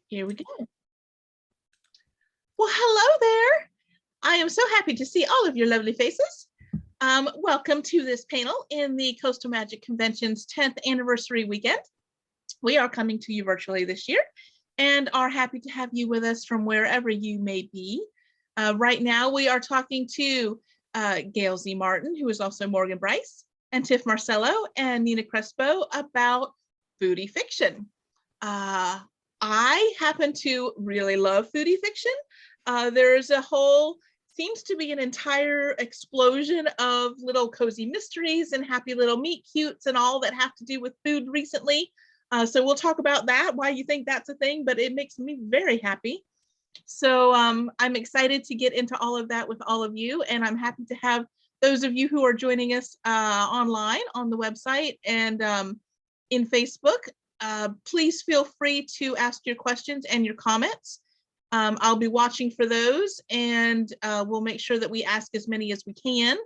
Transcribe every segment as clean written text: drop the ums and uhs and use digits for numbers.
Here we go. Well, hello there. I am so happy to see all of your lovely faces. Welcome to this panel in the Coastal Magic Convention's 10th anniversary weekend. We are coming to you virtually this year and are happy to have you with us from wherever you may be. Right now, we are talking to Gail Z. Martin, who is also Morgan Bryce, and Tiff Marcelo and Nina Crespo about foodie fiction. I happen to really love foodie fiction. There's seems to be an entire explosion of little cozy mysteries and happy little meet cutes and all that have to do with food recently. So we'll talk about that, why you think that's a thing, but it makes me very happy. So I'm excited to get into all of that with all of you, and I'm happy to have those of you who are joining us online on the website and in Facebook. Please feel free to ask your questions and your comments. I'll be watching for those, and we'll make sure that we ask as many as we can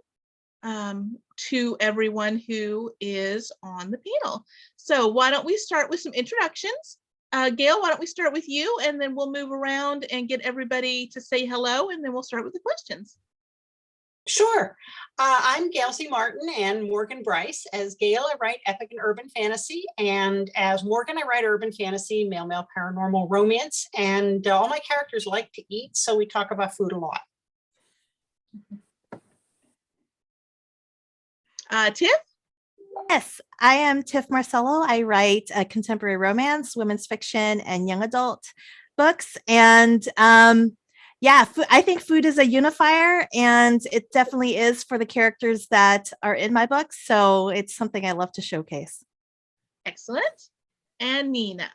to everyone who is on the panel. So why don't we start with some introductions? Gail, why don't we start with you, and then we'll move around and get everybody to say hello, and then we'll start with the questions. Sure. I'm Gail C. Martin and Morgan Bryce. As Gail, I write epic and urban fantasy. And as Morgan, I write urban fantasy, male, paranormal, romance. And all my characters like to eat, so we talk about food a lot. Tiff? Yes, I am Tiff Marcelo. I write contemporary romance, women's fiction, and young adult books. And yeah, I think food is a unifier, and it definitely is for the characters that are in my books. So it's something I love to showcase. Excellent. And Nina.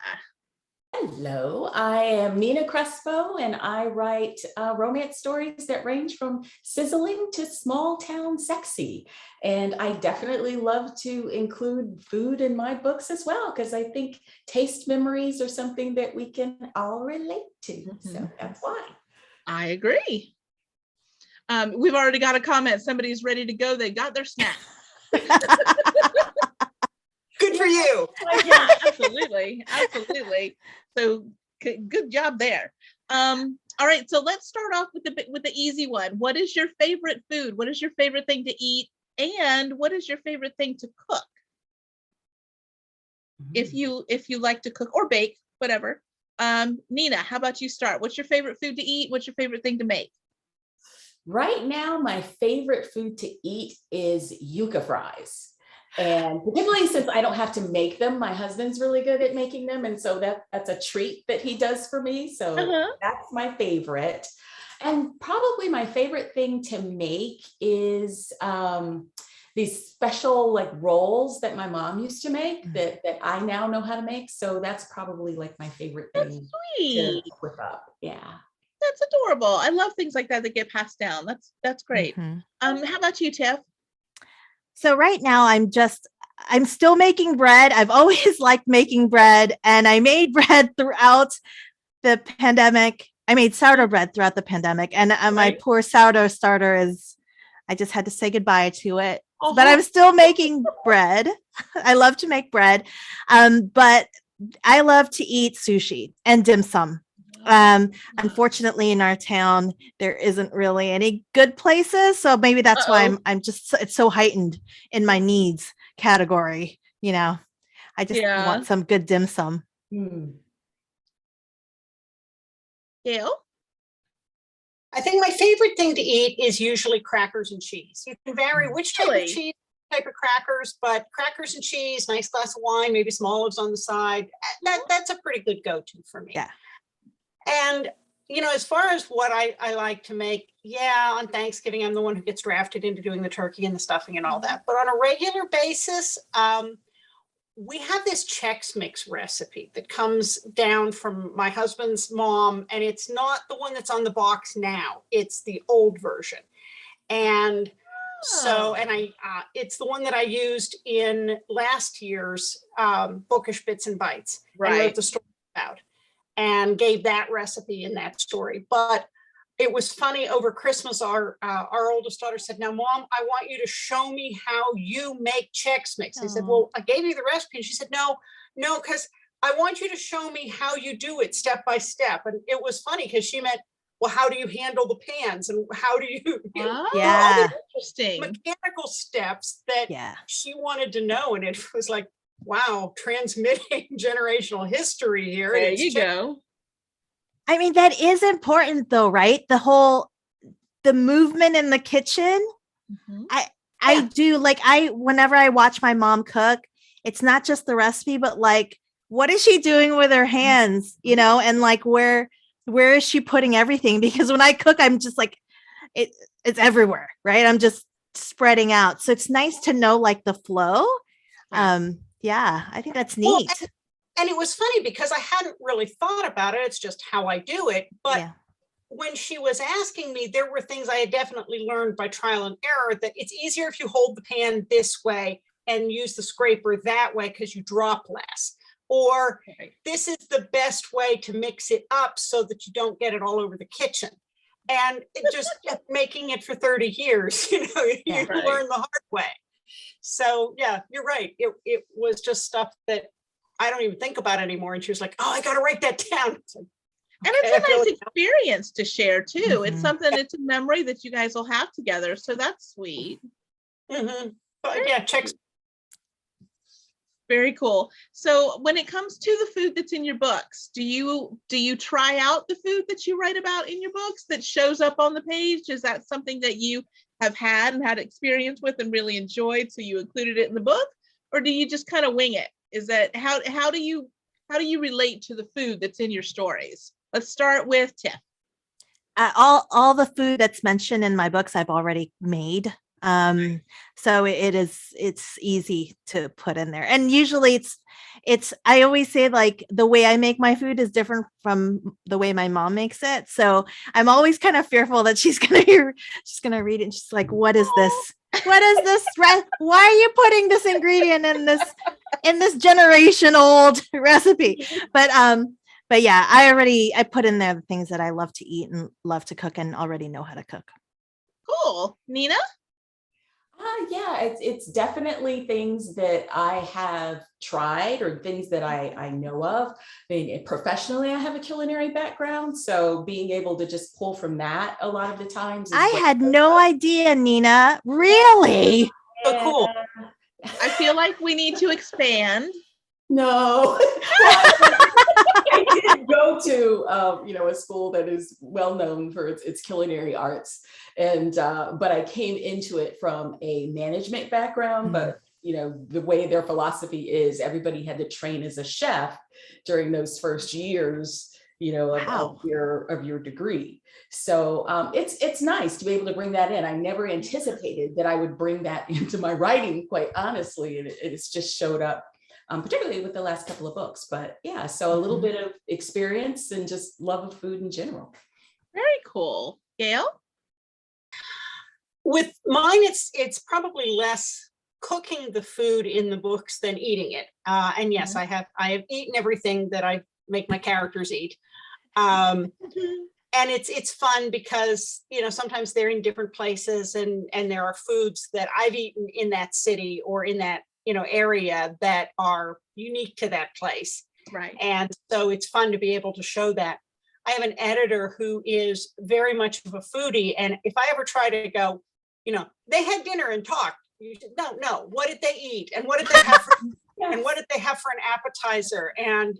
Hello, I am Nina Crespo, and I write romance stories that range from sizzling to small town sexy. And I definitely love to include food in my books as well, because I think taste memories are something that we can all relate to. Mm-hmm. So that's why. I agree. We've already got a comment. Somebody's ready to go. They got their snack. Good for you. Yeah, absolutely. Absolutely. So good job there. All right. So let's start off with the easy one. What is your favorite food? What is your favorite thing to eat? And what is your favorite thing to cook? Mm-hmm. If you like to cook or bake, whatever. Nina, how about you start? What's your favorite food to eat? What's your favorite thing to make? Right now, my favorite food to eat is yuca fries. And particularly since I don't have to make them, my husband's really good at making them. And so that's a treat that he does for me. So that's my favorite. And probably my favorite thing to make is these special like rolls that my mom used to make that I now know how to make. So that's probably like my favorite thing to whip up. Yeah. That's adorable. I love things like that get passed down. That's great. Mm-hmm. How about you, Tiff? So right now I'm still making bread. I've always liked making bread, and I made bread throughout the pandemic. I made sourdough bread throughout the pandemic, and my poor sourdough starter I just had to say goodbye to it. Uh-huh. But I'm still making bread. I love to make bread. But I love to eat sushi and dim sum. Unfortunately, in our town, there isn't really any good places. So maybe that's why it's so heightened in my needs category. You know, I just want some good dim sum. Gail? I think my favorite thing to eat is usually crackers and cheese. You can vary which type of cheese, type of crackers, but crackers and cheese, nice glass of wine, maybe some olives on the side. That's a pretty good go-to for me. Yeah. And, you know, as far as what I like to make, on Thanksgiving, I'm the one who gets drafted into doing the turkey and the stuffing and all that. But on a regular basis, we have this Chex Mix recipe that comes down from my husband's mom, and it's not the one that's on the box now. It's the old version. And so, it's the one that I used in last year's Bookish Bits and Bites. And wrote the story about. And gave that recipe in that story. But it was funny, over Christmas, our oldest daughter said, "Now, Mom, I want you to show me how you make Chex Mix." I said, "Well, I gave you the recipe." And she said, no, because I want you to show me how you do it step by step. And it was funny because she meant, well, how do you handle the pans? And how do you, Oh, Yeah. interesting. mechanical steps that Yeah. she wanted to know. And it was like, wow, transmitting generational history here. There And it's you go. I mean, that is important though, right? The movement in the kitchen. Mhm. I Yeah. do like, whenever I watch my mom cook, it's not just the recipe, but like, what is she doing with her hands, you know? And like, where is she putting everything? Because when I cook, I'm just like, it's everywhere, right? I'm just spreading out. So it's nice to know like the flow. Yeah. Yeah, I think that's Well, neat. and it was funny because I hadn't really thought about it. It's just how I do it. But Yeah. when she was asking me, there were things I had definitely learned by trial and error, that it's easier if you hold the pan this way and use the scraper that way because you drop less. Or Right. this is the best way to mix it up so that you don't get it all over the kitchen. And it just kept making it for 30 years, you know, you Right. learn the hard way. So yeah, you're right. It was just stuff that I don't even think about anymore. And she was like, oh, I got to write that down. It's like, And okay, I it's a feel nice like- experience to share too. It's Mhm. something, it's a memory that you guys will have together. So that's sweet. Mhm. But yeah, check. Very cool. So when it comes to the food that's in your books, do you try out the food that you write about in your books that shows up on the page? Is that something that you have had and had experience with and really enjoyed, so you included it in the book? Or do you just kind of wing it? Is that how do you relate to the food that's in your stories? Let's start with Tiff. All the food that's mentioned in my books I've already made. So it's easy to put in there. And usually it's I always say like the way I make my food is different from the way my mom makes it. So I'm always kind of fearful that she's gonna read it and she's like, what is this? What is this? Why are you putting this ingredient in this generation old recipe? But yeah, I put in there the things that I love to eat and love to cook and already know how to cook. Cool. Nina? Yeah, it's definitely things that I have tried or things that I know of. I mean, professionally, I have a culinary background, so being able to just pull from that a lot of the times. I had no idea, Nina. Really? So cool. I feel like we need to expand. No. I did go to a school that is well known for its culinary arts, and but I came into it from a management background. But the way their philosophy is, everybody had to train as a chef during those first years, Wow. of your degree. So it's nice to be able to bring that in. I never anticipated that I would bring that into my writing, quite honestly, and it's just showed up. Particularly with the last couple of books, but yeah, so a little bit of experience and just love of food in general. Very cool. Gail? With mine, it's probably less cooking the food in the books than eating it. And yes, I have eaten everything that I make my characters eat. And it's fun because sometimes they're in different places, and there are foods that I've eaten in that city or in that area that are unique to that place. Right. And so it's fun to be able to show that. I have an editor who is very much of a foodie. And if I ever try to go, they had dinner and talked, no, what did they eat? And what did they have for, and what did they have for an appetizer? And,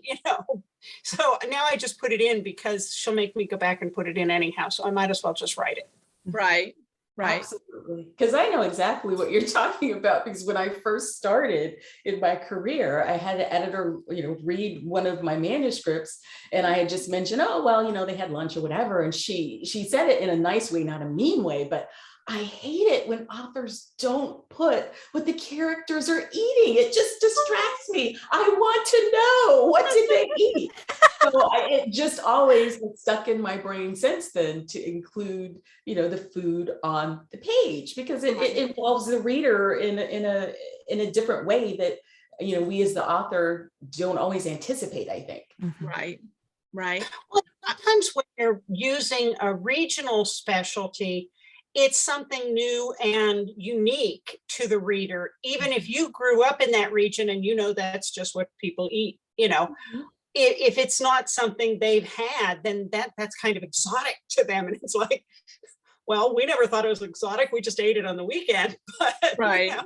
so now I just put it in because she'll make me go back and put it in anyhow. So I might as well just write it. Right. Right. Absolutely. Because I know exactly what you're talking about, because when I first started in my career, I had an editor, read one of my manuscripts, and I had just mentioned, oh, well, they had lunch or whatever. And she said it in a nice way, not a mean way, but I hate it when authors don't put what the characters are eating. It just distracts me. I want to know, what did they eat? So it just always stuck in my brain since then to include, the food on the page, because it involves the reader in a different way that, we as the author don't always anticipate, I think. Right. Right. Well, sometimes when you're using a regional specialty, it's something new and unique to the reader, even if you grew up in that region and that's just what people eat. you know, if it's not something they've had, then that's kind of exotic to them. And it's like, well, we never thought it was exotic. We just ate it on the weekend. But Right. you know,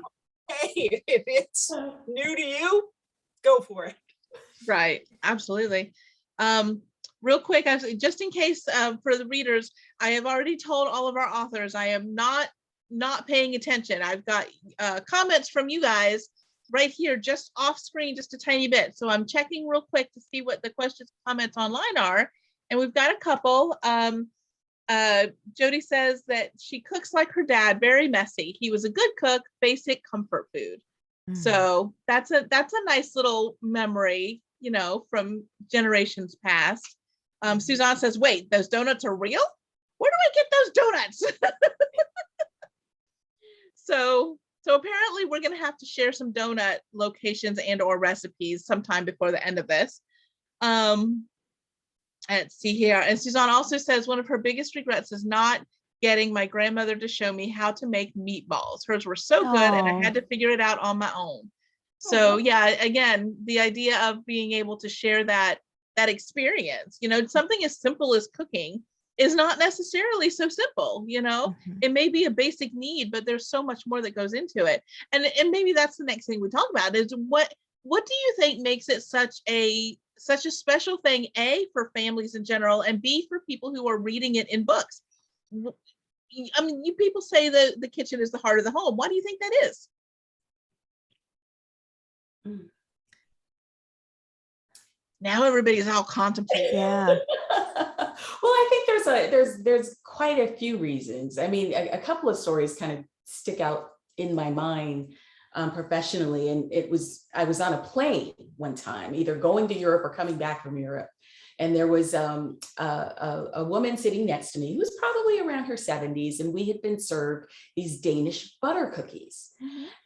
hey, if it's new to you, go for it. Right. Absolutely. Real quick, just in case for the readers, I have already told all of our authors I am not paying attention. I've got comments from you guys right here, just off screen, just a tiny bit. So I'm checking real quick to see what the questions, comments online are. And we've got a couple. Jody says that she cooks like her dad, very messy. He was a good cook, basic comfort food. So that's a nice little memory, you know, from generations past. Suzanne says, wait, those donuts are real? Where do I get those donuts? So apparently we're going to have to share some donut locations and or recipes sometime before the end of this. Let's see here. And Suzanne also says one of her biggest regrets is not getting my grandmother to show me how to make meatballs. Hers were so good and I had to figure it out on my own. So yeah, again, the idea of being able to share that experience, you know, something as simple as cooking is not necessarily so simple, you know. It may be a basic need, but there's so much more that goes into it. And maybe that's the next thing we talk about is what do you think makes it such a special thing, A, for families in general, and B, for people who are reading it in books? I mean, you people say the kitchen is the heart of the home. Why do you think that is? Now everybody's all contemplating. Yeah. Well, I think there's quite a few reasons. I mean, a couple of stories kind of stick out in my mind professionally. And I was on a plane one time, either going to Europe or coming back from Europe. And there was a woman sitting next to me who was probably around her 70s, and we had been served these Danish butter cookies.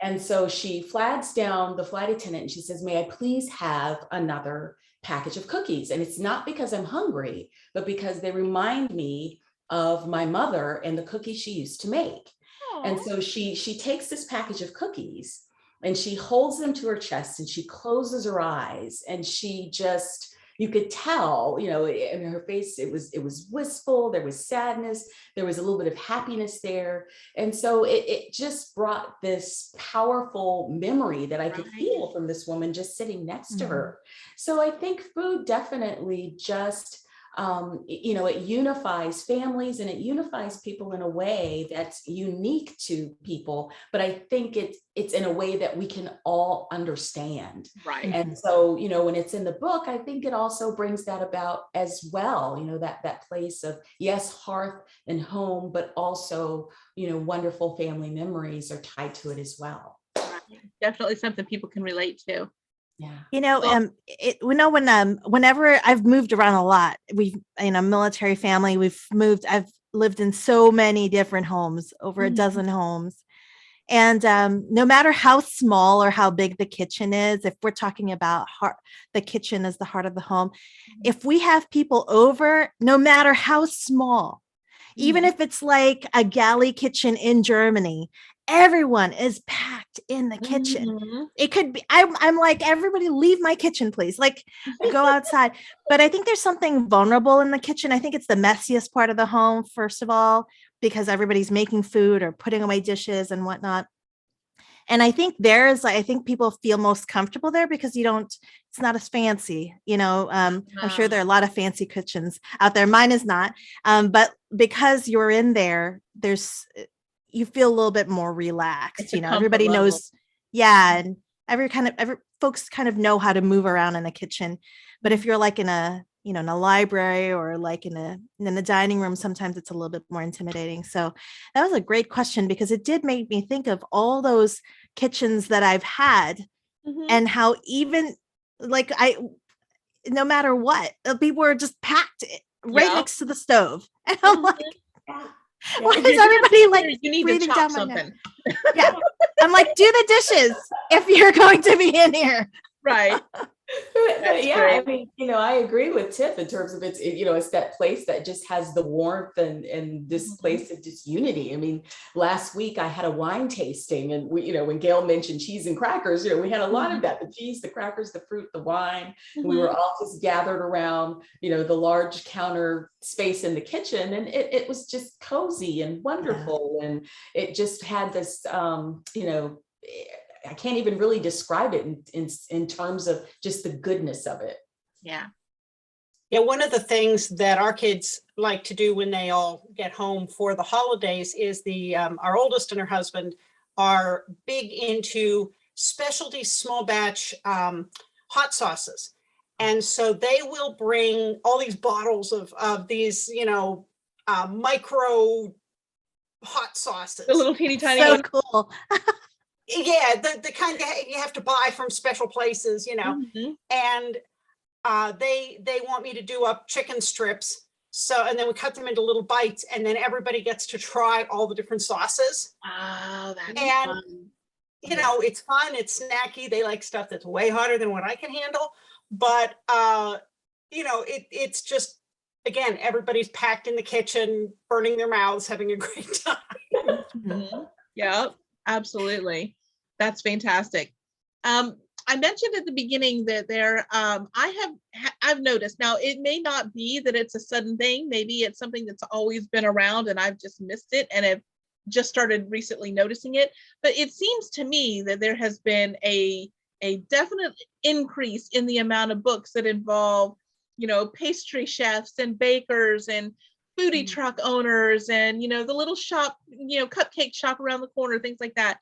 And so she flags down the flight attendant and she says, may I please have another package of cookies? And it's not because I'm hungry, but because they remind me of my mother and the cookies she used to make. Aww. And so she takes this package of cookies and she holds them to her chest and she closes her eyes, and she just, you could tell, you know, in her face, it was wistful, there was sadness, there was a little bit of happiness there. And so it just brought this powerful memory that I could feel from this woman just sitting next to her. So I think food definitely just, you know, it unifies families and it unifies people in a way that's unique to people, but I think it's in a way that we can all understand. Right. And so, you know, when it's in the book, I think it also brings that about as well, you know, that place of, yes, hearth and home, but also, you know, wonderful family memories are tied to it as well. Right. Definitely something people can relate to. Yeah. You know, whenever I've moved around a lot, we've, in a military family, I've lived in so many different homes, over a dozen homes. And no matter how small or how big the kitchen is, if we're talking about the kitchen as the heart of the home, if we have people over, no matter how small, even if it's like a galley kitchen in Germany, everyone is packed in the kitchen. It could be, I'm like, everybody leave my kitchen, please. Like, go outside. But I think there's something vulnerable in the kitchen. I think it's the messiest part of the home, first of all, because everybody's making food or putting away dishes and whatnot. And I think I think people feel most comfortable there because it's not as fancy, you know. I'm sure there are a lot of fancy kitchens out there. Mine is not. But because you're in there, you feel a little bit more relaxed, you know, everybody knows. Yeah. And every folks kind of know how to move around in the kitchen. But if you're like in a library or like in the dining room, sometimes it's a little bit more intimidating. So that was a great question, because it did make me think of all those kitchens that I've had and how even like no matter what, people were just packed right next to the stove. And I'm like, why is everybody like, you need to chop something? Yeah. I'm like, do the dishes if you're going to be in here. Right. That's Yeah, great. I mean, I agree with Tiff in terms of it's that place that just has the warmth and this Mhm. place of just unity. I mean, last week I had a wine tasting, and when Gail mentioned cheese and crackers, we had a lot of that: the cheese, the crackers, the fruit, the wine. And we were all just gathered around, the large counter space in the kitchen, and it was just cozy and wonderful, and it just had this, I can't even really describe it in terms of just the goodness of it. Yeah. Yeah, one of the things that our kids like to do when they all get home for the holidays is our oldest and her husband are big into specialty small batch hot sauces. And so they will bring all these bottles of these, micro hot sauces. The little teeny tiny So one. cool. Yeah, the kind that you have to buy from special places, Mhm. and they want me to do up chicken strips. So, and then we cut them into little bites, and then everybody gets to try all the different sauces. Oh, that's And, fun. it's fun, it's snacky. They like stuff that's way hotter than what I can handle. But, it's just, again, everybody's packed in the kitchen, burning their mouths, having a great time. Mhm. Yeah, absolutely. That's fantastic. I mentioned at the beginning that I've noticed, now it may not be that it's a sudden thing, maybe it's something that's always been around and I've just missed it and have just started recently noticing it, but it seems to me that there has been a definite increase in the amount of books that involve, pastry chefs and bakers and foodie truck owners and, the little shop, cupcake shop around the corner, things like that.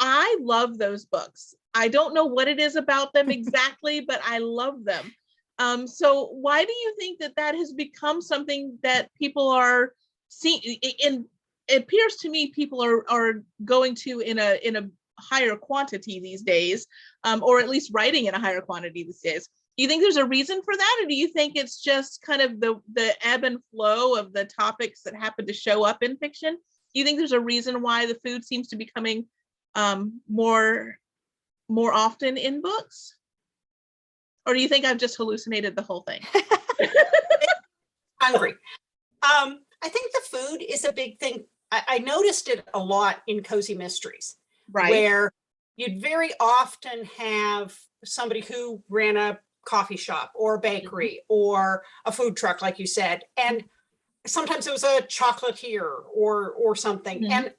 I love those books. I don't know what it is about them exactly, but I love them. So why do you think that has become something that people are seeing? It appears to me people are going to in a higher quantity these days, or at least writing in a higher quantity these days. Do you think there's a reason for that, or do you think it's just kind of the ebb and flow of the topics that happen to show up in fiction? Do you think there's a reason why the food seems to be coming more often in books? Or do you think I've just hallucinated the whole thing? Hungry. I think the food is a big thing. I noticed it a lot in cozy mysteries, Right. where you'd very often have somebody who ran a coffee shop or a bakery or a food truck, like you said, and sometimes it was a chocolatier or something. And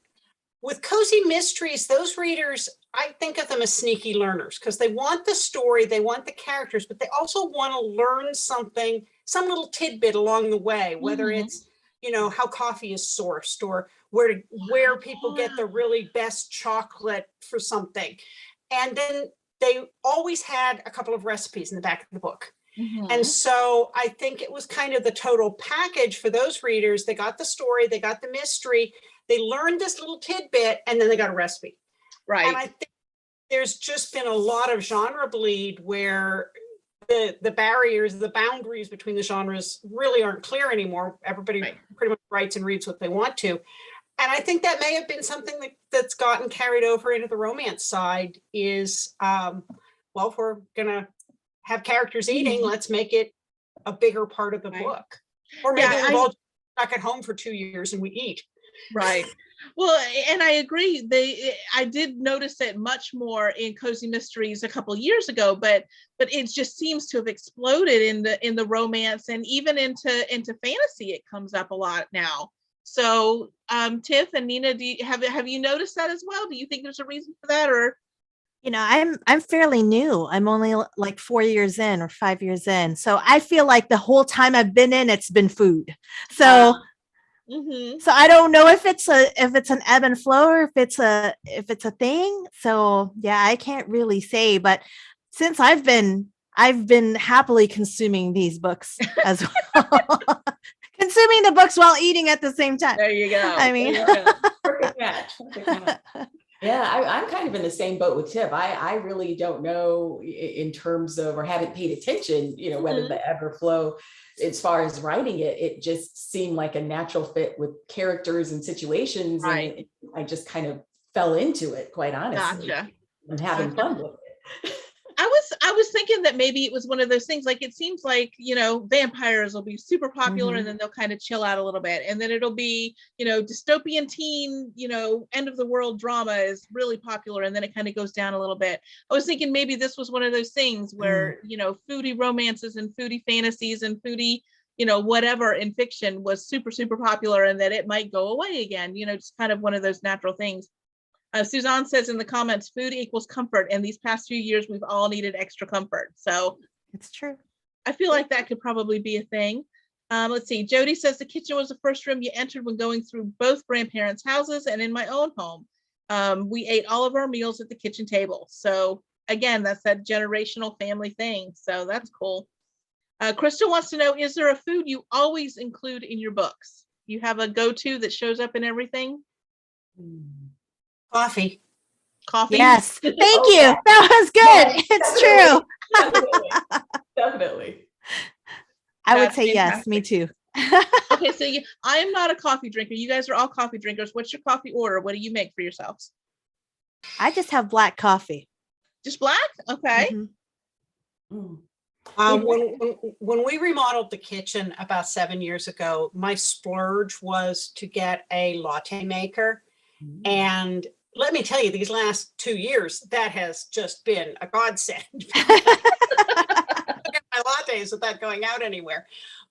with cozy mysteries, those readers, I think of them as sneaky learners because they want the story, they want the characters, but they also want to learn something, some little tidbit along the way, whether it's, how coffee is sourced or where people get the really best chocolate for something. And then they always had a couple of recipes in the back of the book. And so I think it was kind of the total package for those readers. They got the story, they got the mystery, they learned this little tidbit, and then they got a recipe. Right. And I think there's just been a lot of genre bleed where the barriers, the boundaries between the genres really aren't clear anymore. Everybody pretty much writes and reads what they want to. And I think that may have been something that's gotten carried over into the romance side is, well, if we're going to have characters eating, let's make it a bigger part of the book. Or maybe we've all stuck at home for 2 years and we eat. Right. Well, and I agree. I did notice it much more in cozy mysteries a couple years ago, but it just seems to have exploded in the romance and even into fantasy. It comes up a lot now. So, Tiff and Nina, have you noticed that as well? Do you think there's a reason for that, or? I'm fairly new. I'm only like 4 years in or 5 years in. So I feel like the whole time I've been in, it's been food. So so I don't know if it's an ebb and flow or if it's a thing. So yeah, I can't really say, but since I've been happily consuming these books as well. Consuming the books while eating at the same time. There you go. I mean, Perfect match. Yeah, I'm kind of in the same boat with Tiff. I really don't know in terms of, or haven't paid attention, whether the ebb or flow, as far as writing it, it just seemed like a natural fit with characters and situations. Right. And I just kind of fell into it, quite honestly. Gotcha. And having fun with it. I was thinking that maybe it was one of those things, like it seems like, vampires will be super popular and then they'll kind of chill out a little bit. And then it'll be, dystopian teen, end of the world drama is really popular and then it kind of goes down a little bit. I was thinking maybe this was one of those things where, foodie romances and foodie fantasies and foodie, whatever in fiction was super, super popular and that it might go away again, just kind of one of those natural things. Suzanne says in the comments, food equals comfort. And these past few years, we've all needed extra comfort. So It's true. I feel like that could probably be a thing. Let's see. Jody says the kitchen was the first room you entered when going through both grandparents' houses and in my own home. We ate all of our meals at the kitchen table. So again, that's that generational family thing. So that's cool. Crystal wants to know, is there a food you always include in your books? You have a go-to that shows up in everything? Coffee. Coffee? Yes. Thank you. yeah. That was good. Yeah, It's true. Definitely. I would That's say yes. Me fantastic. too. Okay, so I am not a coffee drinker. You guys are all coffee drinkers. What's your coffee order? What do you make for yourselves? I just have black coffee. Just black? Okay. Mhm. When we remodeled the kitchen about 7 years ago, my splurge was to get a latte maker. And let me tell you, these last 2 years, that has just been a godsend. I get my lattes without going out anywhere.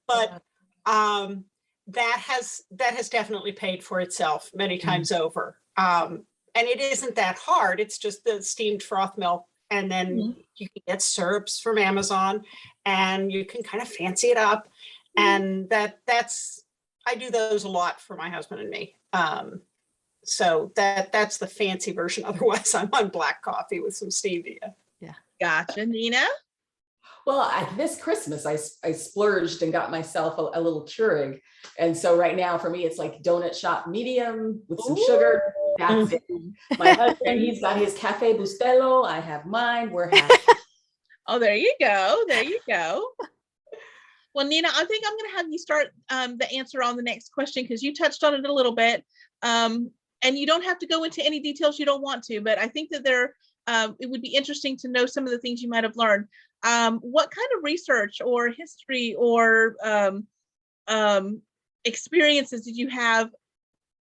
But that has definitely paid for itself many times over. And it isn't that hard. It's just the steamed froth milk. And then you can get syrups from Amazon and you can kind of fancy it up. And that's, I do those a lot for my husband and me. So that's the fancy version. Otherwise, I'm on black coffee with some stevia. Yeah. Gotcha. Nina? Well, this Christmas, I splurged and got myself a little Keurig. And so right now for me, it's like donut shop medium with some sugar. That's it. My husband, he's got his Cafe Bustelo. I have mine. We're happy. Oh, there you go. There you go. Well, Nina, I think I'm going to have you start the answer on the next question because you touched on it a little bit. And you don't have to go into any details you don't want to, but I think that it would be interesting to know some of the things you might have learned. What kind of research or history or experiences did you have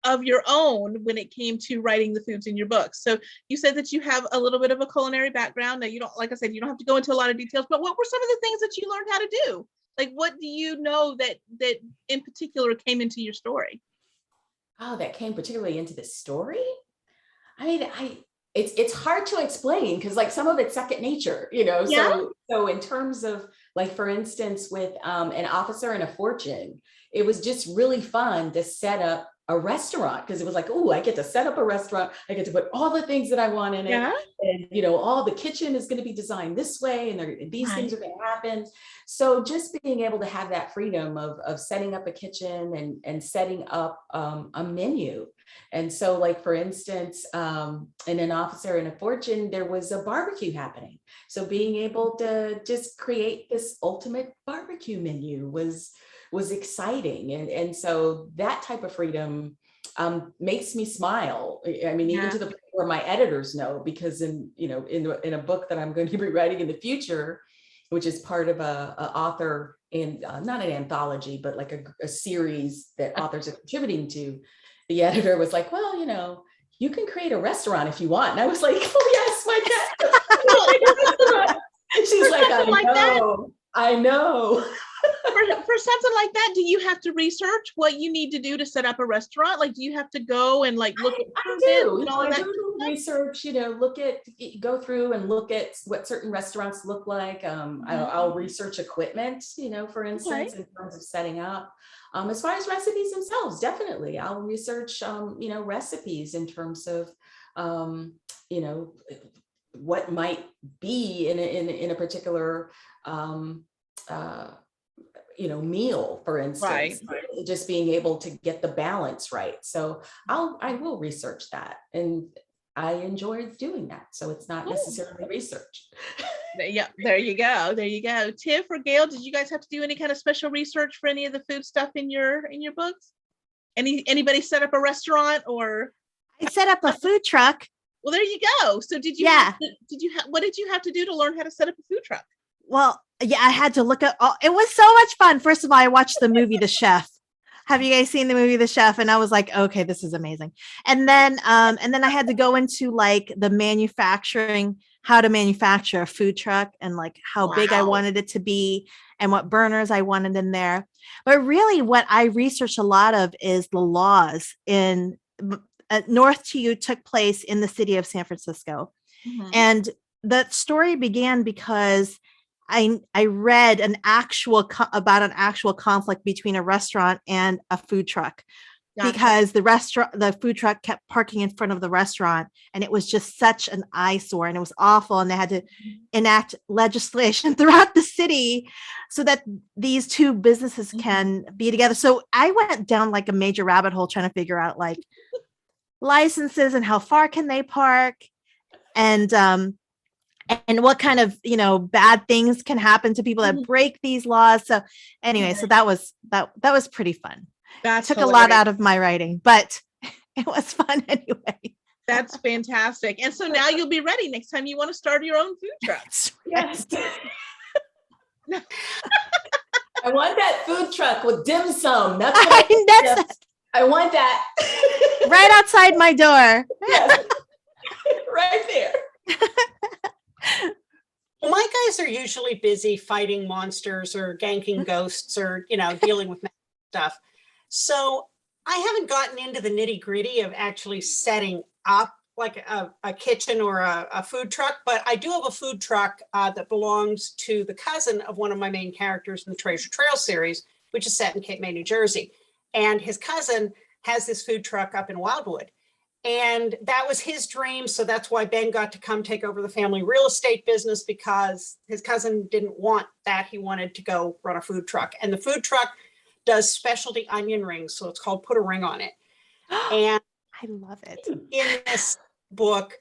of your own when it came to writing the foods in your books? So you said that you have a little bit of a culinary background. Now you don't, like I said, you don't have to go into a lot of details, but what were some of the things that you learned how to do? Like, what do you know that in particular came into your story? Oh, that came particularly into the story? I mean, it's hard to explain because like some of it's second nature, so in terms of like, for instance, with An Officer and a Fortune, it was just really fun to set up a restaurant because it was like, oh, I get to set up a restaurant. I get to put all the things that I want in it. Yeah. And, all the kitchen is going to be designed this way and these things are going to happen. So just being able to have that freedom of setting up a kitchen and setting up a menu. And so like, for instance, in An Officer and a Fortune, there was a barbecue happening. So being able to just create this ultimate barbecue menu was exciting. And so that type of freedom makes me smile. I mean, even to the point where my editors know, because in a book that I'm going to be writing in the future, which is part of a author in not an anthology, but like a series that authors are contributing to, the editor was like, well, you can create a restaurant if you want. And I was like, oh yes, my God. She's like, I know. For something like that, do you have to research what you need to do to set up a restaurant? Like, do you have to go and like look at permits and all of that? I do research, go through and look at what certain restaurants look like. I'll research equipment, for instance, in terms of setting up. As far as recipes themselves, definitely, I'll research, recipes in terms of, what might be in a particular meal, for instance, just being able to get the balance right. So I will research that, and I enjoy doing that. So it's not necessarily research. Yeah, there you go. There you go. Tiff or Gail, did you guys have to do any kind of special research for any of the food stuff in your books? Anybody set up a restaurant or? I set up a food truck Well, there you go. So did you what did you have to do to learn how to set up a food truck? Well, yeah, I had to look at it was so much fun. First of all, I watched the movie The Chef. Have you guys seen the movie The Chef? And I was like, okay, this is amazing. And then I had to go into like the manufacturing, how to manufacture a food truck and like how big I wanted it to be and what burners I wanted in there. But really what I researched a lot of is the laws in North TU took place in the city of San Francisco. Mhm. And that story began because I read about an actual conflict between a restaurant and a food truck. Gotcha. Because the food truck kept parking in front of the restaurant and it was just such an eyesore and it was awful. And they had to enact legislation throughout the city so that these two businesses can be together. So I went down like a major rabbit hole trying to figure out like licenses and how far can they park and what kind of, bad things can happen to people that break these laws. So anyway, so that was pretty fun. That took hilarious. A lot out of my writing, but it was fun anyway. That's fantastic. And so now you'll be ready next time you want to start your own food truck. Yes. I want that food truck with dim sum. That's what I want that. Right outside my door. Yes. Right there. Well, my guys are usually busy fighting monsters or ganking ghosts or, dealing with stuff. So I haven't gotten into the nitty gritty of actually setting up like a kitchen or a food truck, but I do have a food truck that belongs to the cousin of one of my main characters in the Treasure Trail series, which is set in Cape May, New Jersey. And his cousin has this food truck up in Wildwood. And that was his dream. So that's why Ben got to come take over the family real estate business, because his cousin didn't want that. He wanted to go run a food truck. And the food truck does specialty onion rings. So it's called Put a Ring on It. And I love it. In this book,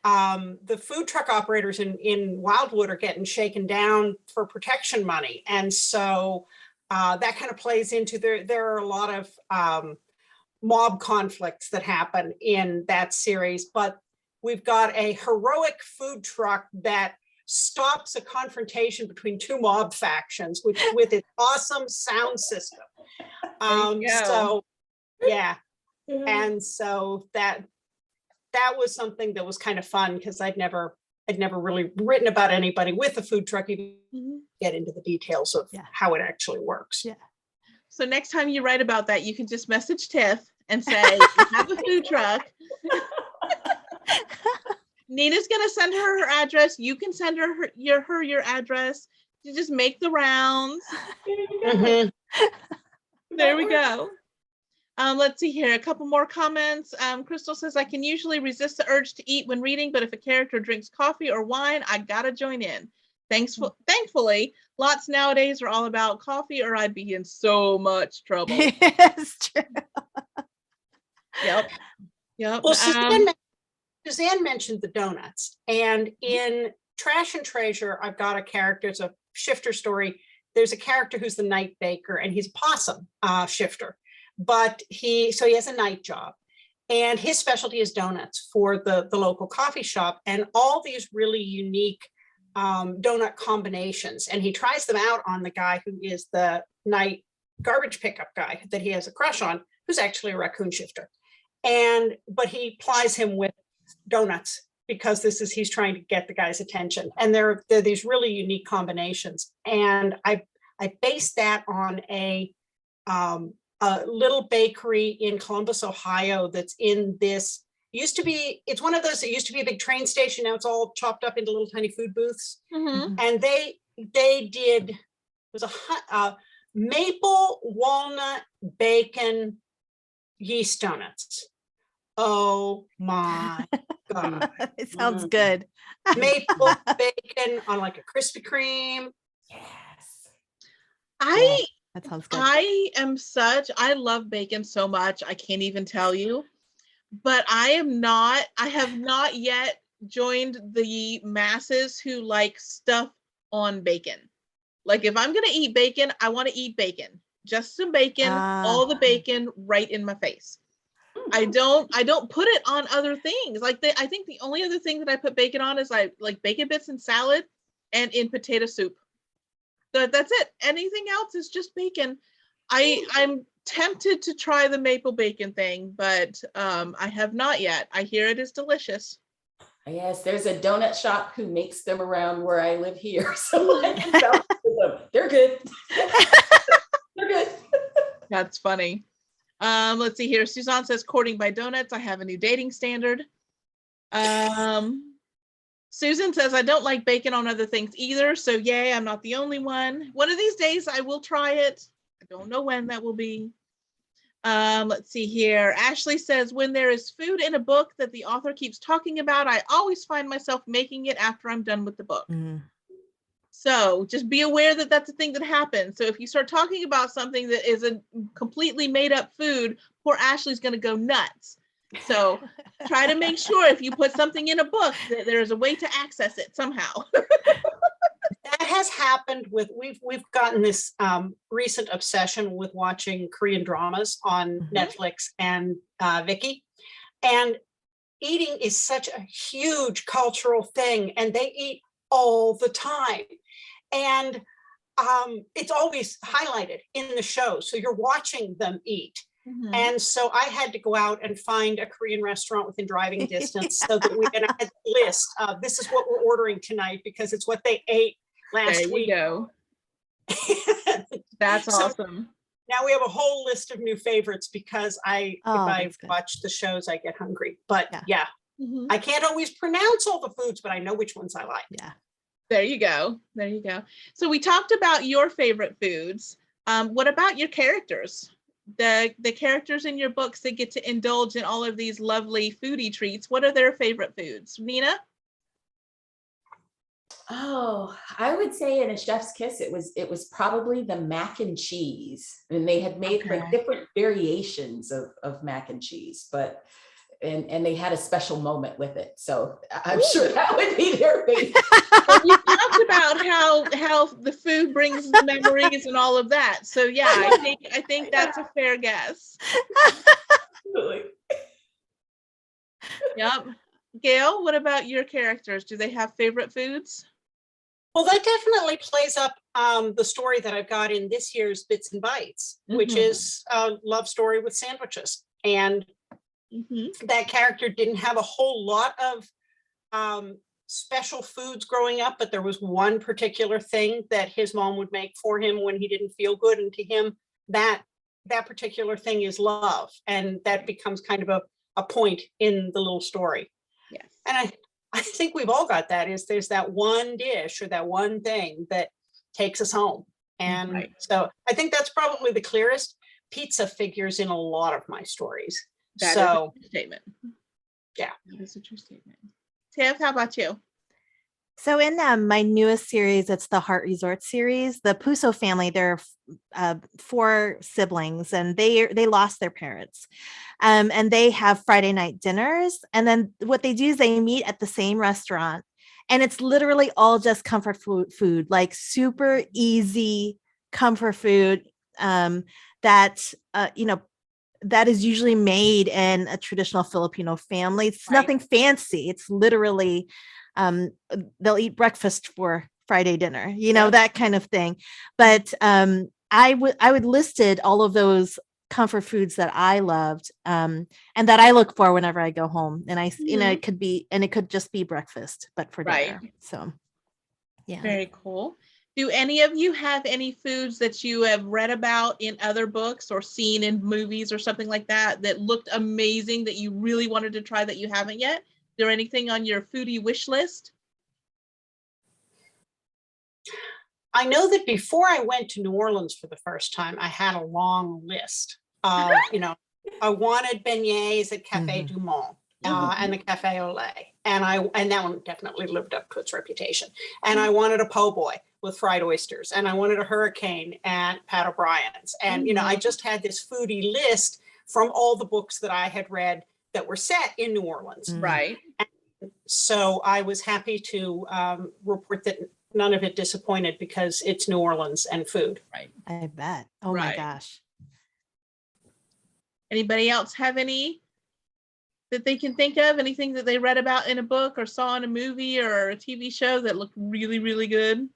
the food truck operators in Wildwood are getting shaken down for protection money. And so that kind of plays into there are a lot of mob conflicts that happen in that series, but we've got a heroic food truck that stops a confrontation between two mob factions, which with its awesome sound system. So yeah. And so that was something that was kind of fun because I'd never really written about anybody with a food truck, even get into the details of how it actually works. Yeah. So next time you write about that, you can just message Tiff and say, I have a food truck. Nina's going to send her address. You can send her your address. You just make the rounds. There we go. Let's see here. A couple more comments. Crystal says, I can usually resist the urge to eat when reading, but if a character drinks coffee or wine, I gotta join in. Thankfully, lots nowadays are all about coffee or I'd be in so much trouble. It's true. Yep. Well, Suzanne mentioned the donuts, and in Trash and Treasure, I've got a character, it's a shifter story. There's a character who's the night baker, and he's a possum shifter, but he has a night job, and his specialty is donuts for the local coffee shop, and all these really unique donut combinations, and he tries them out on the guy who is the night garbage pickup guy that he has a crush on, who's actually a raccoon shifter. But he plies him with donuts because he's trying to get the guy's attention. And they're these really unique combinations. And I based that on a little bakery in Columbus, Ohio, that's in this, it's one of those that used to be a big train station. Now it's all chopped up into little tiny food booths. And they did, it was a maple walnut bacon yeast donuts. Oh my God. It sounds good. Maple bacon on like a Krispy Kreme. Yes. That sounds good. I love bacon so much. I can't even tell you, but I have not yet joined the masses who like stuff on bacon. Like if I'm going to eat bacon, I want to eat bacon, just some bacon, all the bacon right in my face. I don't put it on other things. Like I think the only other thing that I put bacon on is like bacon bits in salad and in potato soup. That's it. Anything else is just bacon. I'm tempted to try the maple bacon thing, but I have not yet. I hear it is delicious. Yes, there's a donut shop who makes them around where I live here. So I can vouch for them. They're good. They're good. That's funny. Let's see here. Suzanne says courting by donuts. I have a new dating standard. Susan says I don't like bacon on other things either. So yay, I'm not the only one. One of these days I will try it. I don't know when that will be. Let's see here. Ashley says, when there is food in a book that the author keeps talking about, I always find myself making it after I'm done with the book. Mm. So just be aware that that's a thing that happens. So if you start talking about something that is a completely made up food, poor Ashley's going to go nuts. So try to make sure if you put something in a book that there is a way to access it somehow. That has happened with, we've gotten this recent obsession with watching Korean dramas on Netflix and Viki. And eating is such a huge cultural thing, and they eat all the time. And it's always highlighted in the show. So you're watching them eat. And so I had to go out and find a Korean restaurant within driving distance so that we can add a list of this is what we're ordering tonight because it's what they ate last week. There you go. That's awesome. Now we have a whole list of new favorites because if I watch the shows, I get hungry. But yeah. I can't always pronounce all the foods, but I know which ones I like. Yeah. There you go. There you go. So we talked about your favorite foods. What about your characters? The characters in your books that get to indulge in all of these lovely foodie treats. What are their favorite foods? Nina? Oh, I would say in A Chef's Kiss, it was probably the mac and cheese. And they had made like different variations of mac and cheese, but and they had a special moment with it. So I'm sure that would be their favorite. Well, you talked about how the food brings memories and all of that. So yeah, I think that's a fair guess. Absolutely. Yep. Gail, what about your characters? Do they have favorite foods? Well, that definitely plays up the story that I've got in this year's Bits and Bites, which is a love story with sandwiches. And that character didn't have a whole lot of special foods growing up, but there was one particular thing that his mom would make for him when he didn't feel good. And to him, that particular thing is love. And that becomes kind of a point in the little story. Yes. And I think we've all got that, is there's that one dish or that one thing that takes us home. And so I think that's probably the clearest. Pizza figures in a lot of my stories. That is a true statement. Yeah. That is a true statement. Tiff, how about you? So in my newest series, it's the Heart Resort series, the Puso family, there are 4 siblings and they lost their parents. And they have Friday night dinners. And then what they do is they meet at the same restaurant. And it's literally all just comfort food, like super easy comfort food that is usually made in a traditional Filipino family. It's nothing fancy. It's literally they'll eat breakfast for Friday dinner, that kind of thing. But I would listed all of those comfort foods that I loved and that I look for whenever I go home. And it could just be breakfast, but for dinner. So yeah. Very cool. Do any of you have any foods that you have read about in other books or seen in movies or something like that looked amazing that you really wanted to try that you haven't yet? Is there anything on your foodie wish list? I know that before I went to New Orleans for the first time, I had a long list of, I wanted beignets at Cafe Du Monde and the Cafe au Lait. And that one definitely lived up to its reputation. And I wanted a po' boy with fried oysters, and I wanted a hurricane at Pat O'Brien's. And, I just had this foodie list from all the books that I had read that were set in New Orleans. Right. And so I was happy to report that none of it disappointed because it's New Orleans and food. I bet. Oh my gosh. Anybody else have any that they can think of? Anything that they read about in a book or saw in a movie or a TV show that looked really, really good?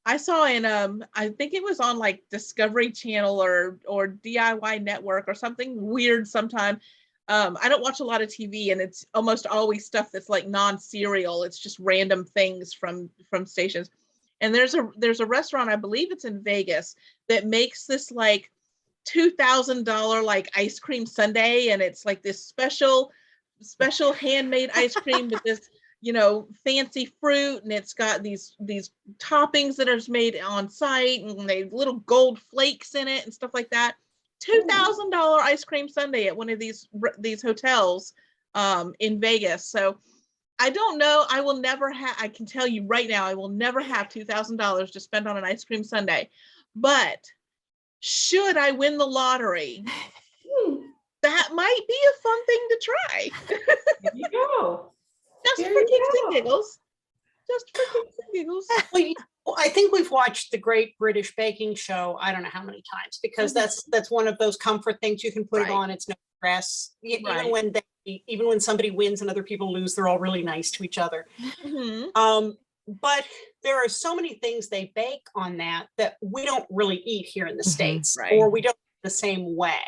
I saw in I think it was on like Discovery Channel or DIY Network or something weird sometime. I don't watch a lot of TV, and it's almost always stuff that's like non-serial. It's just random things from stations. And there's a restaurant, I believe it's in Vegas, that makes this like $2,000 like ice cream sundae, and it's like this special handmade ice cream with this, you know, fancy fruit, and it's got these toppings that are made on site, and they little gold flakes in it and stuff like that. $2,000 ice cream sundae at one of these hotels in Vegas. So I don't know. I will never have. I can tell you right now, I will never have $2,000 to spend on an ice cream sundae. But should I win the lottery, that might be a fun thing to try. There you go. Just There for you kicks go. and giggles. Just for kicks and giggles. Well, I think we've watched the Great British Baking Show, I don't know how many times, because that's one of those comfort things. You can put it Right. on, it's no stress. Right. Even when somebody wins and other people lose, they're all really nice to each other. Mhm. But there are so many things they bake on that we don't really eat here in the States, Right. or we don't the same way.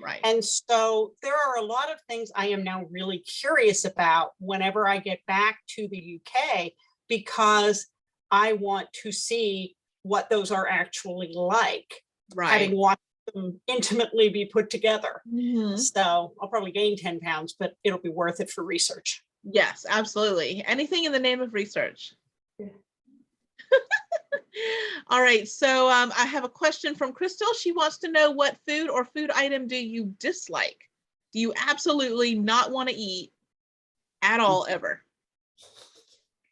Right. And so there are a lot of things I am now really curious about whenever I get back to the UK, because I want to see what those are actually like, having Right. watched them intimately be put together. Mhm. So I'll probably gain 10 pounds, but it'll be worth it for research. Yes, absolutely. Anything in the name of research. Yeah. All right. So I have a question from Crystal. She wants to know, what food or food item do you dislike? Do you absolutely not want to eat at all ever?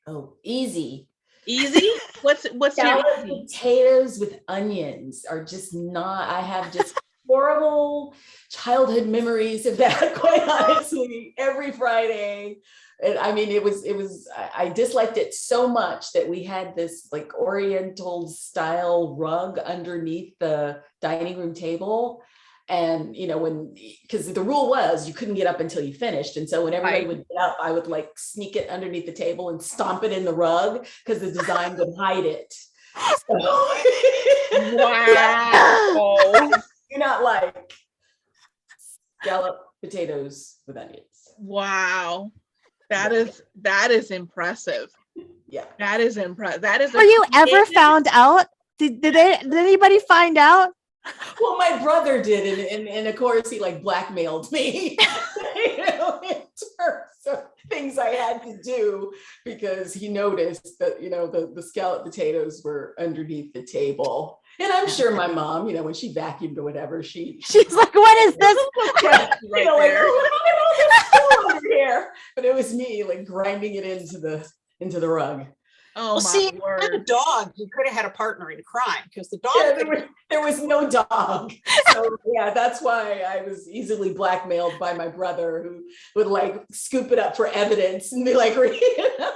Oh, easy. Easy? What's your Scalloped easy? potatoes with onions are just not, I have just horrible childhood memories of that, quite honestly, every Friday. And I mean, I disliked it so much that we had this like Oriental style rug underneath the dining room table. And, you know, because the rule was you couldn't get up until you finished. And so when everybody would get up, I would like sneak it underneath the table and stomp it in the rug because the design would hide it. So, Wow. do not like scalloped potatoes with onions. Wow. That is impressive. Yeah. That is impressive. That is. Were you ever found out? Did anybody find out? Well, my brother did, and of course he like blackmailed me, you know, in terms of things I had to do, because he noticed that, you know, the scalloped potatoes were underneath the table. And I'm sure my mom, you know, when she vacuumed or whatever, she's like, what is this? Right you know, like, there. oh, look at all this still under here. But it was me like grinding it into the rug. Oh Well, my see, if you had a word. dog, you could have had a partner in crime, because the dog Yeah, could there was no dog. So yeah, that's why I was easily blackmailed by my brother, who would like scoop it up for evidence and be like, you know,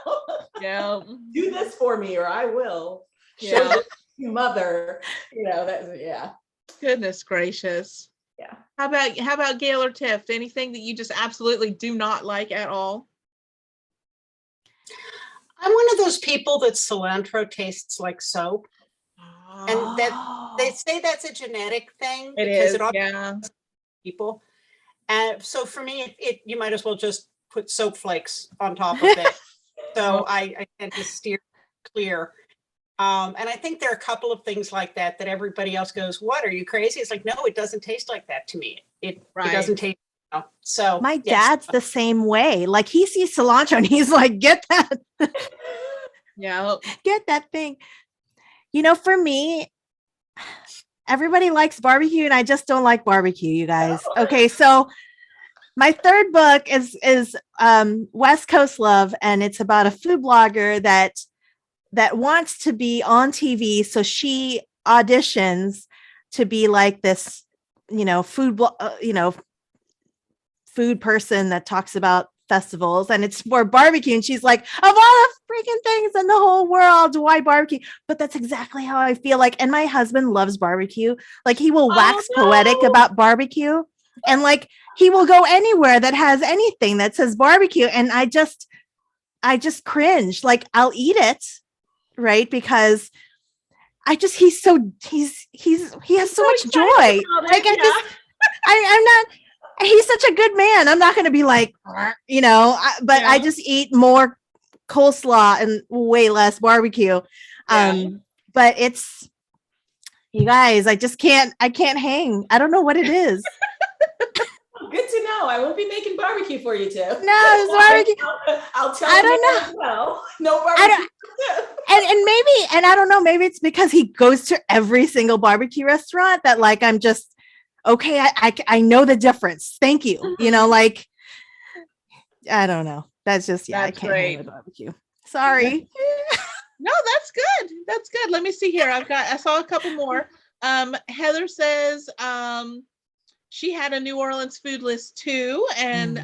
Yeah. do this for me or I will show Yeah. this to your mother. You know, yeah. Goodness gracious. Yeah. How about Gail or Tiff? Anything that you just absolutely do not like at all? I'm one of those people that cilantro tastes like soap. And that they say that's a genetic thing, It because is. it often Yeah. people. And so for me, you might as well just put soap flakes on top of it. So I tend to steer clear. And I think there are a couple of things like that everybody else goes, "What, are you crazy?" It's like, no, it doesn't taste like that to me. It doesn't taste. So My yes. dad's the same way. Like, he sees cilantro and he's like, get that, Yeah. get that thing. You know, for me, everybody likes barbecue and I just don't like barbecue, you guys. Okay, so my third book is West Coast Love, and it's about a food blogger that wants to be on TV. So she auditions to be like this, you know, food person that talks about festivals, and it's for barbecue. And she's like, of all the freaking things in the whole world, why barbecue? But that's exactly how I feel like. And my husband loves barbecue. Like, he will wax poetic about barbecue. And like, he will go anywhere that has anything that says barbecue. And I just cringe. Like, I'll eat it, right? Because he has so much joy. Like, I'm not, he's such a good man. I'm not going to be like, but I just eat more coleslaw and way less barbecue. But it's, you guys, I can't hang. I don't know what it is. Good to know. I won't be making barbecue for you, Tiff. No, it's barbecue. I'll tell I you don't as well. No barbecue. And maybe, and I don't know, maybe it's because he goes to every single barbecue restaurant that like, I'm just, okay, I know the difference. Thank you. Like, I don't know. That's just, I can't handle barbecue. Sorry. No, that's good. That's good. Let me see here. I saw a couple more. Heather says she had a New Orleans food list too. And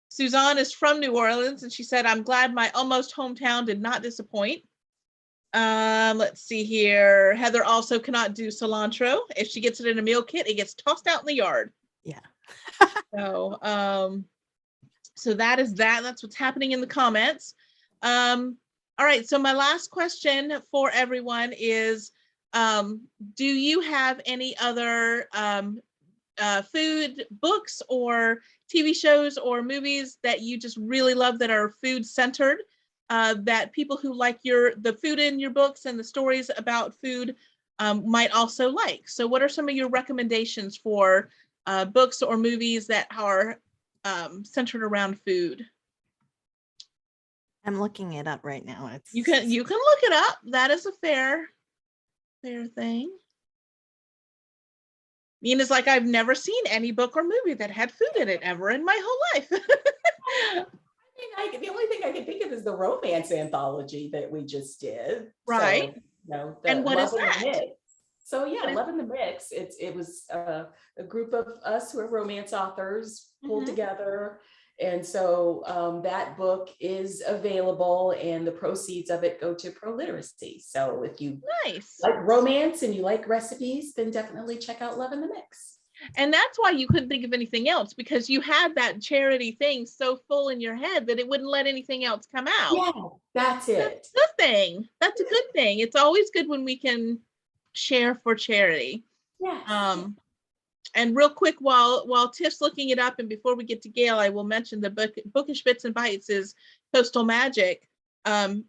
Suzanne is from New Orleans, and she said, I'm glad my almost hometown did not disappoint. Let's see here. Heather also cannot do cilantro. If she gets it in a meal kit, it gets tossed out in the yard. Yeah. So that is that. That's what's happening in the comments. All right. So my last question for everyone is, do you have any other food books or TV shows or movies that you just really love that are food centered, that people who like the food in your books and the stories about food might also like? So what are some of your recommendations for books or movies that are centered around food? I'm looking it up right now. You can look it up. That is a fair thing. Nina's like, I've never seen any book or movie that had food in it ever in my whole life. The only thing I can think of is the romance anthology that we just did. Right. So, and what is that? So yeah, Love in the Mix. It was a group of us who are romance authors pulled together. And so that book is available, and the proceeds of it go to pro literacy. So if you like romance and you like recipes, then definitely check out Love in the Mix. And that's why you couldn't think of anything else, because you had that charity thing so full in your head that it wouldn't let anything else come out. Yeah, that's it. That's a good thing. That's a good thing. It's always good when we can share for charity. Yeah. And real quick, while Tiff's looking it up, and before we get to Gail, I will mention the Bookish Bits and Bites is Coastal Magic. In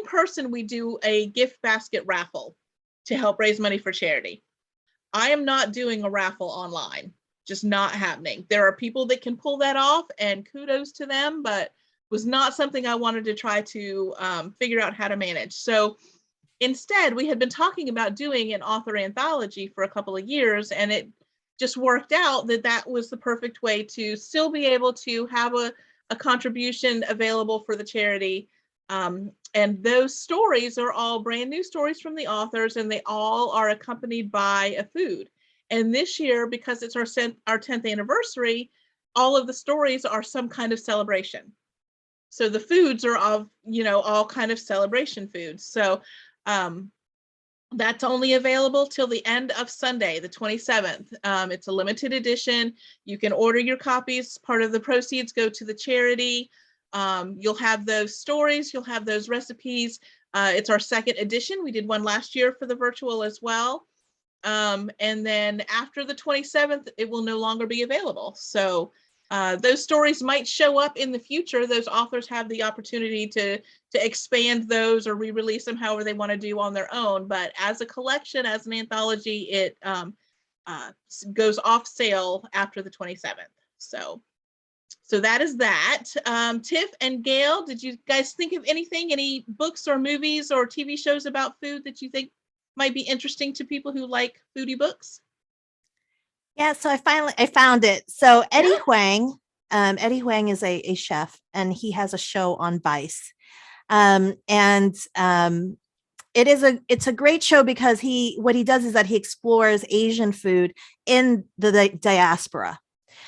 person, we do a gift basket raffle to help raise money for charity. I am not doing a raffle online, just not happening. There are people that can pull that off, and kudos to them, but was not something I wanted to try to figure out how to manage. So instead, we had been talking about doing an author anthology for a couple of years, and it just worked out that was the perfect way to still be able to have a contribution available for the charity. And those stories are all brand new stories from the authors, and they all are accompanied by a food. And this year, because it's our 10th anniversary, all of the stories are some kind of celebration. So the foods are all kind of celebration foods. So that's only available till the end of Sunday, the 27th. It's a limited edition. You can order your copies. Part of the proceeds go to the charity. You'll have those stories. You'll have those recipes. It's our second edition. We did one last year for the virtual as well. And then after the 27th, it will no longer be available. So those stories might show up in the future. Those authors have the opportunity to expand those or re-release them however they want to do on their own. But as a collection, as an anthology, it goes off sale after the 27th. So that is that. Tiff and Gail, did you guys think of anything, any books or movies or TV shows about food that you think might be interesting to people who like foodie books? Yeah, so I found it. So Eddie Huang is a chef, and he has a show on Vice. It's a great show because what he does is that he explores Asian food in the diaspora.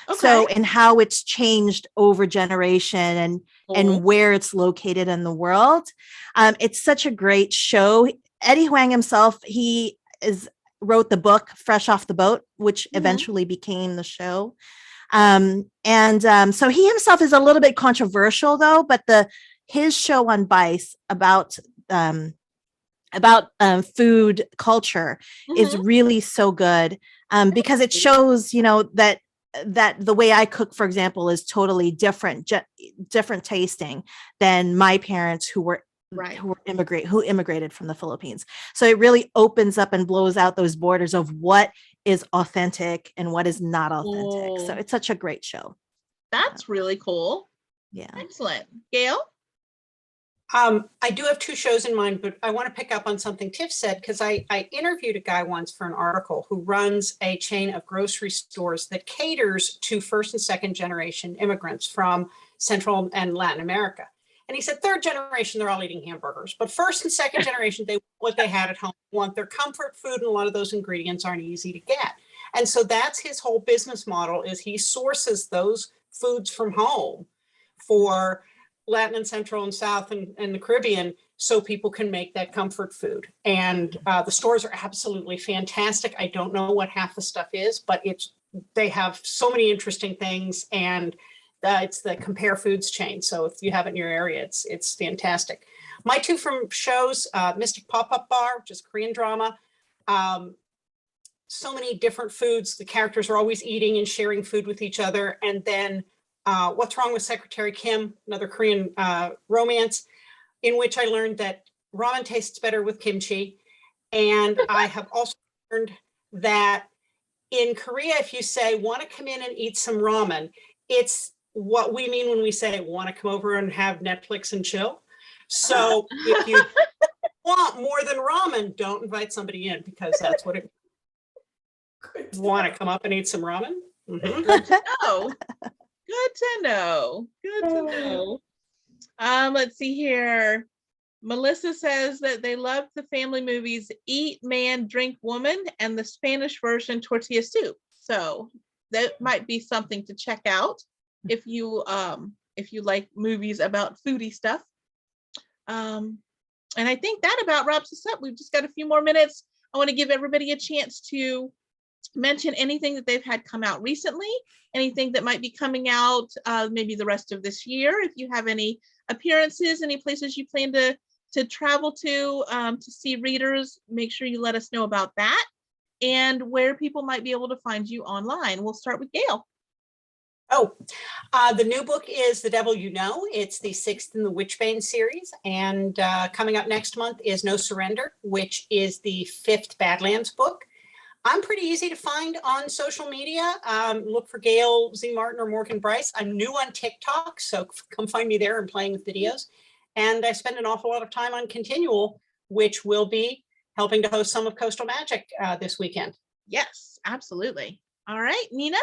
Okay. So, and how it's changed over generation and where it's located in the world. It's such a great show. Eddie Huang himself, he is wrote the book Fresh Off the Boat, which eventually became the show. So he himself is a little bit controversial though, but his show on Vice about food culture is really so good, because it shows, that the way I cook, for example, is totally different tasting than my parents who immigrated from the Philippines. So it really opens up and blows out those borders of what is authentic and what is not authentic. So it's such a great show. That's really cool. Yeah. Excellent. Gail? I do have two shows in mind, but I want to pick up on something Tiff said, because I interviewed a guy once for an article who runs a chain of grocery stores that caters to first and second generation immigrants from Central and Latin America. And he said, third generation, they're all eating hamburgers. But first and second generation, they want what they had at home, want their comfort food, and a lot of those ingredients aren't easy to get. And so that's his whole business model, is he sources those foods from home for Latin and Central and South and the Caribbean, so people can make that comfort food. And the stores are absolutely fantastic. I don't know what half the stuff is, but they have so many interesting things, and it's the Compare Foods chain. So if you have it in your area, it's fantastic. My two from shows, Mystic Pop-Up Bar, which is Korean drama. So many different foods. The characters are always eating and sharing food with each other. And then What's Wrong with Secretary Kim, another Korean romance, in which I learned that ramen tastes better with kimchi. And I have also learned that in Korea, if you say, want to come in and eat some ramen, it's what we mean when we say, want to come over and have Netflix and chill. So if you want more than ramen, don't invite somebody in, because that's what it want to come up and eat some ramen. Mm-hmm. Good to know. Good to know. Good to know. Let's see here. Melissa says that they love the family movies Eat Man, Drink Woman and the Spanish version Tortilla Soup. So that might be something to check out if you like movies about foodie stuff. And I think that about wraps us up. We've just got a few more minutes. I want to give everybody a chance to mention anything that they've had come out recently, anything that might be coming out maybe the rest of this year. If you have any appearances, any places you plan to travel to see readers, make sure you let us know about that, and where people might be able to find you online. We'll start with Gail. The new book is The Devil You Know. It's the 6th in the Witchbane series. And coming up next month is No Surrender, which is the 5th Badlands book. I'm pretty easy to find on social media. Look for Gail Z. Martin or Morgan Bryce. I'm new on TikTok, so come find me there. I'm playing with videos. And I spend an awful lot of time on Continual, which will be helping to host some of Coastal Magic this weekend. Yes, absolutely. All right, Nina?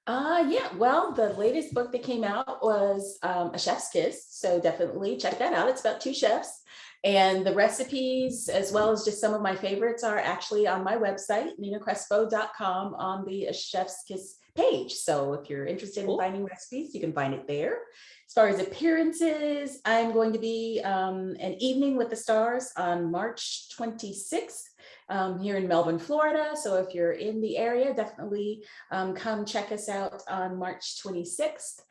Yeah, well, the latest book that came out was A Chef's Kiss. So definitely check that out. It's about 2 chefs. And the recipes, as well as just some of my favorites, are actually on my website, ninacrespo.com, on the A Chef's Kiss page. So if you're interested in finding recipes, you can find it there. As far as appearances, I'm going to be an Evening with the Stars on March 26th. Here in Melbourne, Florida. So if you're in the area, definitely come check us out on March 26th.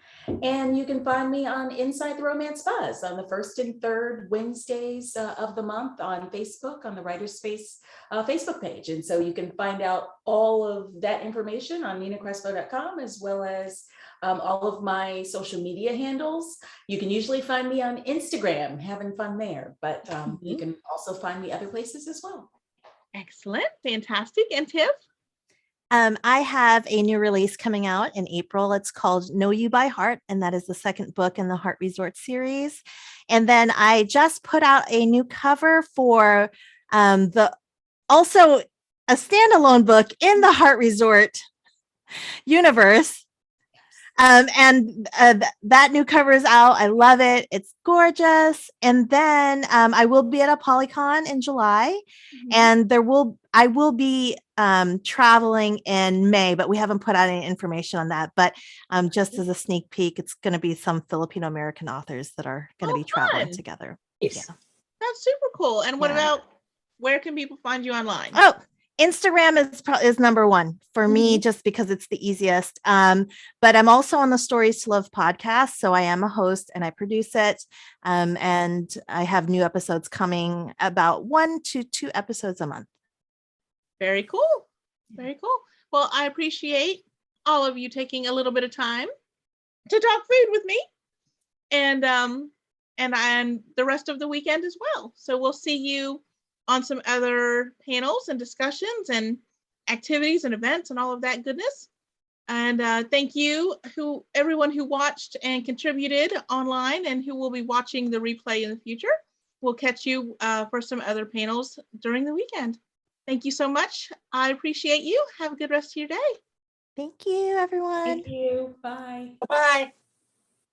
And you can find me on Inside the Romance Buzz on the 1st and 3rd Wednesdays of the month on Facebook, on the Writer's Space Facebook page. And so you can find out all of that information on ninacrespo.com, as well as all of my social media handles. You can usually find me on Instagram, having fun there, but you can also find me other places as well. Excellent. Fantastic. And Tiff? I have a new release coming out in April. It's called Know You by Heart, and that is the 2nd book in the Heart Resort series. And then I just put out a new cover for also a standalone book in the Heart Resort universe. That new cover is out. I love it. It's gorgeous. And then I will be at a Polycon in July, and I will be traveling in May, but we haven't put out any information on that. But just as a sneak peek, it's going to be some Filipino American authors that are going to be traveling together. Yes. Yeah. That's super cool. And what about, where can people find you online? Oh, Instagram is number one for me, just because it's the easiest. But I'm also on the Stories to Love podcast. So I am a host and I produce it. And I have new episodes coming, about 1 to 2 episodes a month. Very cool. Very cool. Well, I appreciate all of you taking a little bit of time to talk food with me, and the rest of the weekend as well. So we'll see you on some other panels and discussions and activities and events and all of that goodness. And thank you everyone who watched and contributed online and who will be watching the replay in the future. We'll catch you for some other panels during the weekend. Thank you so much. I appreciate you. Have a good rest of your day. Thank you, everyone. Thank you. Bye. Bye.